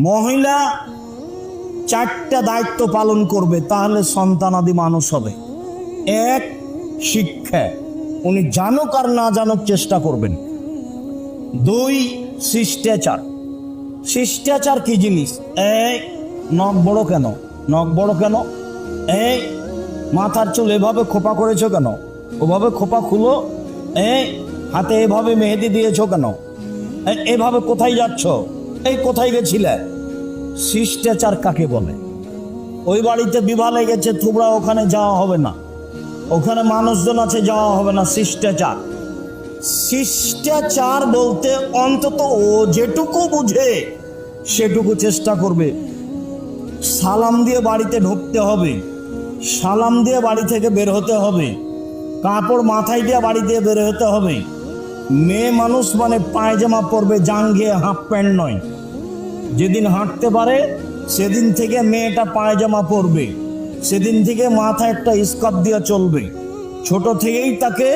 মহিলা চারটা দায়িত্ব পালন করবে, তাহলে সন্তানাদি মানুষ হবে। এক, শিক্ষা, উনি জানুক আর না জানুক চেষ্টা করবেন। দুই, শিষ্টাচার। শিষ্টাচার কি জিনিস? এই নখ বড় কেন? নখ বড় কেন? এই মাথার চুল এভাবে খোপা করেছো কেন? ওভাবে খোপা খুলো। এই হাতে এভাবে মেহেদি দিয়েছো কেন? এভাবে কোথায় যাচ্ছ? এই কোথায় গেছিলে? শিষ্টাচার কাকে বলে? ওই বাড়িতে বিবাহ লেগেছে, তোমরা ওখানে যাওয়া হবে না, ওখানে মানুষজন আছে, যাওয়া হবে না। শিষ্টাচার। শিষ্টাচার বলতে অন্তত ও যেটুকু বুঝে সেটুকু চেষ্টা করবে। সালাম দিয়ে বাড়িতে ঢুকতে হবে, সালাম দিয়ে বাড়ি থেকে বের হতে হবে, কাপড় মাথায় দিয়ে বাড়ি দিয়ে বের হতে হবে। মেয়ে মানুষ মানে পায়জামা পরবে, জাঙ্গিয়ে, হাফ প্যান্ট নয়। যেদিন হাঁটতে পারে সেদিন থেকে মেয়েটা পায়জামা পরবে, সেদিন থেকে মাথায় একটা স্কার্ফ দিয়ে চলবে। ছোট থেকেই তাকে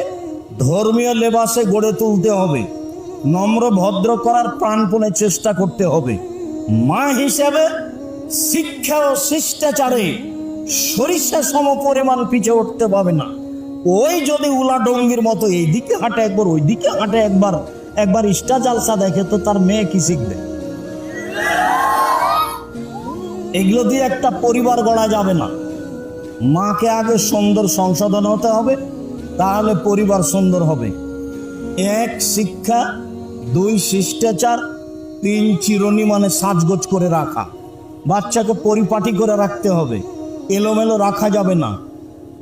ধর্মীয় লেবাসে গড়ে তুলতে হবে, নম্র ভদ্র করার প্রাণপণে চেষ্টা করতে হবে। মা হিসেবে শিক্ষা ও শিষ্টাচারে সরিষা সম পরিমাণ পিছিয়ে উঠতে পাবে না। ওই যদি উলা ডঙ্গির মতো এইদিকে হাঁটে একবার, ওইদিকে হাঁটে একবার, একবার ইস্টা জালসা দেখে, তো তার মেয়ে কি শিখবে? এগুলো দিয়ে একটা পরিবার গড়া যাবে না। মাকে আগে সুন্দর সংশোধন হতে হবে, তাহলে পরিবার সুন্দর হবে। এক, শিক্ষা। দুই, শিষ্টাচার। তিন, চিরুনি মানে সাজগোজ করে রাখা। বাচ্চাকে পরিপাটি করে রাখতে হবে, এলোমেলো রাখা যাবে না।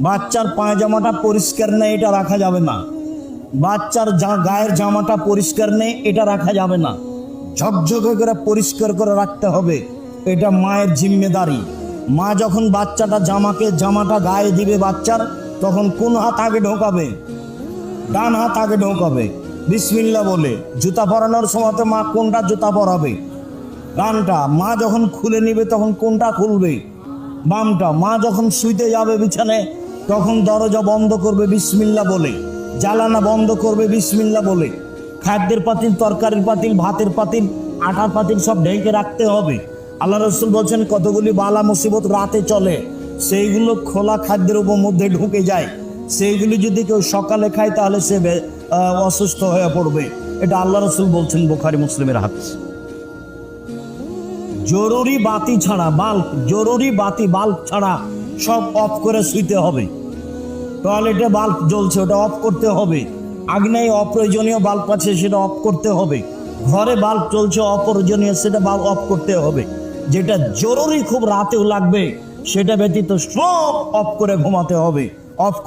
বাচ্চার পায়জামাটা পরিষ্কার নেই, এটা রাখা যাবে না। বাচ্চার গায়ের জামাটা পরিষ্কার নেই, এটা রাখা যাবে না। ঝকঝকে করে পরিষ্কার করে রাখতে হবে, এটা মায়ের জিম্মেদারি। মা যখন জামাটা গায়ে দিবে বাচ্চার, তখন কোন হাত আগে ঢোকাবে? ডান হাত আগে ঢোকাবে, বিসমিল্লাহ বলে। জুতা পরানোর সময় মা কোনটা জুতা পরাবে? ডানটা। মা যখন খুলে নিবে তখন কোনটা খুলবে? বামটা। মা যখন শুইতে যাবে বিছানে, তখন দরজা বন্ধ করবে বিসমিল্লাহ বলে, জ্বালানা বন্ধ করবে বিসমিল্লাহ বলে। খাদ্যের পাতিল, তরকারির পাতিল, ভাতের পাতিল, আটার পাতিল সব ঢেকে রাখতে হবে। আল্লাহ রসুল বলছেন কতগুলি বালা মুসিবত রাতে চলে, সেইগুলো খোলা খাদ্যের উপর মধ্যে ঢুকে যায়। সেইগুলি যদি কেউ সকালে খায় তাহলে সে অসুস্থ হয়ে পড়বে। এটা আল্লাহ রসুল বলছেন, বুখারী মুসলিমের হাদিস। জরুরি বাতি ছাড়া, বাল্ব ছাড়া সব অফ করে শুইতে হবে। টয়লেটে বাল্ব জ্বলছে, ওটা অফ করতে হবে। আগ্নেয় অপ্রয়োজনীয় বাল্ব আছে, সেটা অফ করতে হবে। ঘরে বাল্ব চলছে অপ্রয়োজনীয়, সেটা বাল্ব অফ করতে হবে। যেটা জরুরি খুব রাতেও লাগবে, সেটা ব্যতীত সব অফ করে ঘুমাতে হবে। অফ